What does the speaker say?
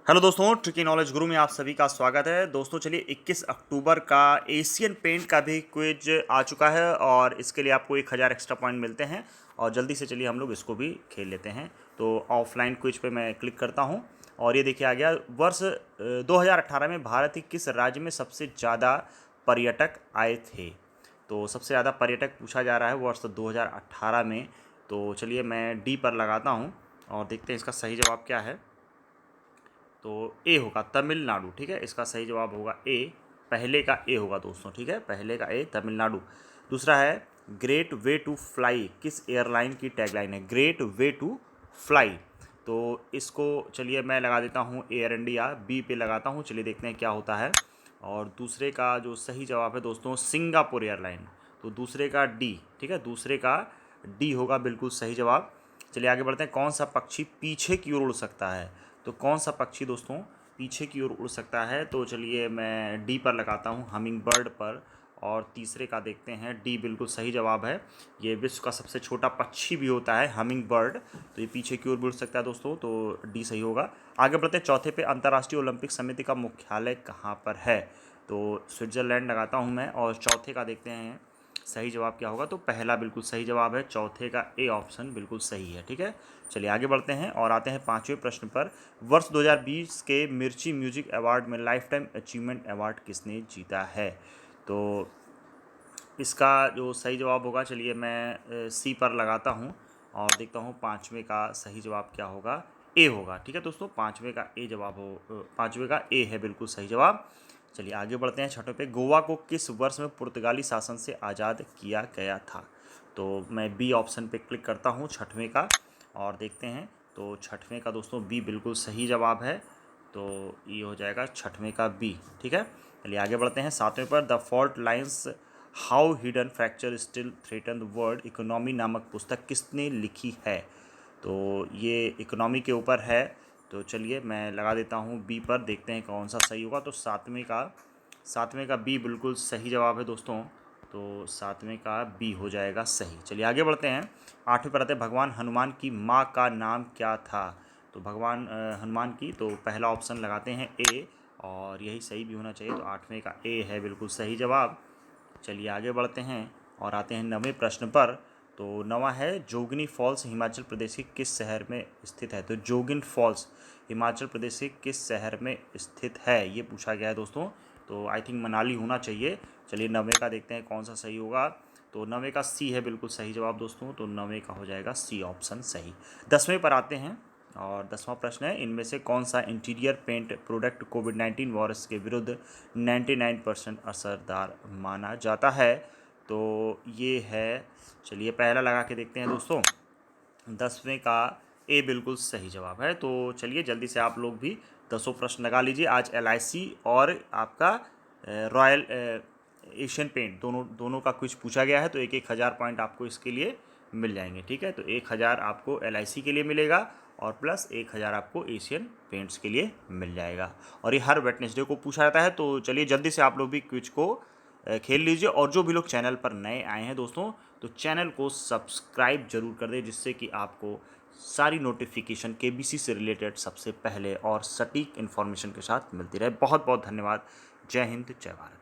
Hello दोस्तों, tricky knowledge गुरु में आप सभी का स्वागत है। दोस्तों चलिए 21 अक्टूबर का एशियन पेंट का भी क्विज आ चुका है और इसके लिए आपको 1000 एक्स्ट्रा पॉइंट मिलते हैं। और जल्दी से चलिए हम लोग इसको भी खेल लेते हैं। तो ऑफलाइन क्विज पे मैं क्लिक करता हूं और ये देखिए आ गया। वर्ष 2018 में भारत के किस राज्य में सबसे ज़्यादा पर्यटक आए थे? तो सबसे ज़्यादा पर्यटक पूछा जा रहा है वर्ष 2018 में। तो चलिए मैं डी पर लगाता हूँ और देखते हैं इसका सही जवाब क्या है। तो ए होगा तमिलनाडु। ठीक है, इसका सही जवाब होगा ए। पहले का ए होगा दोस्तों। ठीक है, पहले का ए तमिलनाडु। दूसरा है ग्रेट वे टू फ्लाई किस एयरलाइन की टैगलाइन है? Great way to fly. तो इसको चलिए मैं लगा देता हूँ एयर इंडिया। बी पे लगाता हूँ, चलिए देखते हैं क्या होता है। और दूसरे का जो सही जवाब है दोस्तों सिंगापुर एयरलाइन। तो दूसरे का डी। ठीक है, दूसरे का डी होगा बिल्कुल सही जवाब। चलिए आगे बढ़ते हैं। कौन सा पक्षी पीछे की ओर उड़ सकता है? तो कौन सा पक्षी दोस्तों पीछे की ओर उड़ सकता है? तो चलिए मैं डी पर लगाता हूँ, हमिंग बर्ड पर। और तीसरे का देखते हैं, डी बिल्कुल सही जवाब है। ये विश्व का सबसे छोटा पक्षी भी होता है हमिंग बर्ड। तो ये पीछे की ओर भी उड़ सकता है दोस्तों, तो डी सही होगा। आगे बढ़ते हैं चौथे पे। अंतर्राष्ट्रीय ओलंपिक समिति का मुख्यालय कहाँ पर है? तो स्विट्जरलैंड लगाता हूँ मैं। और चौथे का देखते हैं सही जवाब क्या होगा। तो पहला बिल्कुल सही जवाब है, चौथे का ए ऑप्शन बिल्कुल सही है। ठीक है, चलिए आगे बढ़ते हैं और आते हैं पाँचवें प्रश्न पर। वर्ष 2020 के मिर्ची म्यूजिक अवार्ड में लाइफ टाइम अचीवमेंट अवार्ड किसने जीता है? तो इसका जो सही जवाब होगा, चलिए मैं सी पर लगाता हूँ और देखता हूँ पाँचवें का सही जवाब क्या होगा। ए होगा। ठीक है दोस्तों, पाँचवें का ए जवाब हो, पाँचवें का ए है बिल्कुल सही जवाब। चलिए आगे बढ़ते हैं छठवें पे। गोवा को किस वर्ष में पुर्तगाली शासन से आज़ाद किया गया था? तो मैं बी ऑप्शन पे क्लिक करता हूँ छठवें का और देखते हैं। तो छठवें का दोस्तों बी बिल्कुल सही जवाब है। तो ये हो जाएगा छठवें का बी। ठीक है, चलिए आगे बढ़ते हैं सातवें पर। The fault lines how hidden fracture still threaten the world economy नामक पुस्तक किसने लिखी है? तो ये इकोनॉमी के ऊपर है। तो चलिए मैं लगा देता हूँ बी पर, देखते हैं कौन सा सही होगा। तो सातवें का बी बिल्कुल सही जवाब है दोस्तों। तो सातवें का बी हो जाएगा सही। चलिए आगे बढ़ते हैं। आठवें पर आते हैं। भगवान हनुमान की माँ का नाम क्या था? तो भगवान हनुमान की, तो पहला ऑप्शन लगाते हैं ए और यही सही भी होना चाहिए। तो आठवें का ए है बिल्कुल सही जवाब। चलिए आगे बढ़ते हैं और आते हैं नवें प्रश्न पर। तो नवा है जोगिनी फॉल्स हिमाचल प्रदेश के किस शहर में स्थित है? तो जोगिन फॉल्स हिमाचल प्रदेश के किस शहर में स्थित है, ये पूछा गया है दोस्तों। तो आई थिंक मनाली होना चाहिए। चलिए नवे का देखते हैं कौन सा सही होगा। तो नवे का सी है बिल्कुल सही जवाब दोस्तों। तो नवे का हो जाएगा सी ऑप्शन सही। दसवें पर आते हैं और 10वां प्रश्न है। इनमें से कौन सा इंटीरियर पेंट प्रोडक्ट कोविड-19 वायरस के विरुद्ध 99% असरदार माना जाता है? तो ये है, चलिए पहला लगा के देखते हैं दोस्तों। 10वें का ए बिल्कुल सही जवाब है। तो चलिए जल्दी से आप लोग भी 10 प्रश्न लगा लीजिए। आज LIC और आपका रॉयल एशियन पेंट दोनों दोनों का कुछ पूछा गया है। तो 1000 पॉइंट आपको इसके लिए मिल जाएंगे। ठीक है, तो 1000 आपको LIC के लिए मिलेगा और प्लस 1000 आपको एशियन पेंट्स के लिए मिल जाएगा। और ये हर वेडनेसडे को पूछा जाता है। तो चलिए जल्दी से आप लोग भी क्विज को खेल लीजिए। और जो भी लोग चैनल पर नए आए हैं दोस्तों, तो चैनल को सब्सक्राइब जरूर कर दें, जिससे कि आपको सारी नोटिफिकेशन KBC से रिलेटेड सबसे पहले और सटीक इन्फॉर्मेशन के साथ मिलती रहे। बहुत बहुत धन्यवाद। जय हिंद, जय भारत।